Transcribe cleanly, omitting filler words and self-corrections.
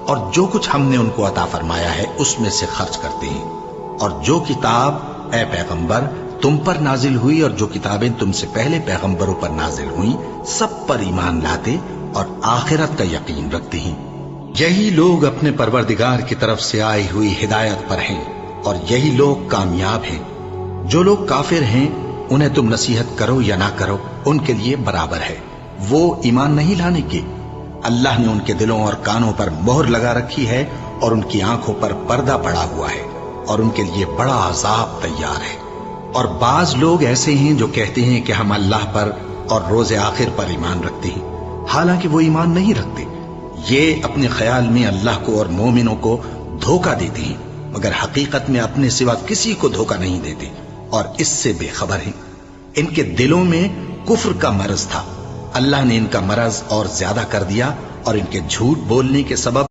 اور جو کچھ ہم نے ان کو عطا فرمایا ہے اس میں سے خرچ کرتے ہیں، اور جو کتاب اے پیغمبر تم پر نازل ہوئی اور جو کتابیں تم سے پہلے پیغمبروں پر نازل ہوئیں سب پر ایمان لاتے اور آخرت کا یقین رکھتے ہیں۔ یہی لوگ اپنے پروردگار کی طرف سے آئی ہوئی ہدایت پر ہیں اور یہی لوگ کامیاب ہیں۔ جو لوگ کافر ہیں انہیں تم نصیحت کرو یا نہ کرو ان کے لیے برابر ہے، وہ ایمان نہیں لانے کے۔ اللہ نے ان کے دلوں اور کانوں پر مہر لگا رکھی ہے اور ان کی آنکھوں پر پردہ پڑا ہوا ہے اور ان کے لیے بڑا عذاب تیار ہے۔ اور بعض لوگ ایسے ہیں جو کہتے ہیں کہ ہم اللہ پر اور روز آخر پر ایمان رکھتے ہیں، حالانکہ وہ ایمان نہیں رکھتے۔ یہ اپنے خیال میں اللہ کو اور مومنوں کو دھوکہ دیتے ہیں، مگر حقیقت میں اپنے سوا کسی کو دھوکہ نہیں دیتے اور اس سے بے خبر ہیں۔ ان کے دلوں میں کفر کا مرض تھا، اللہ نے ان کا مرض اور زیادہ کر دیا اور ان کے جھوٹ بولنے کے سبب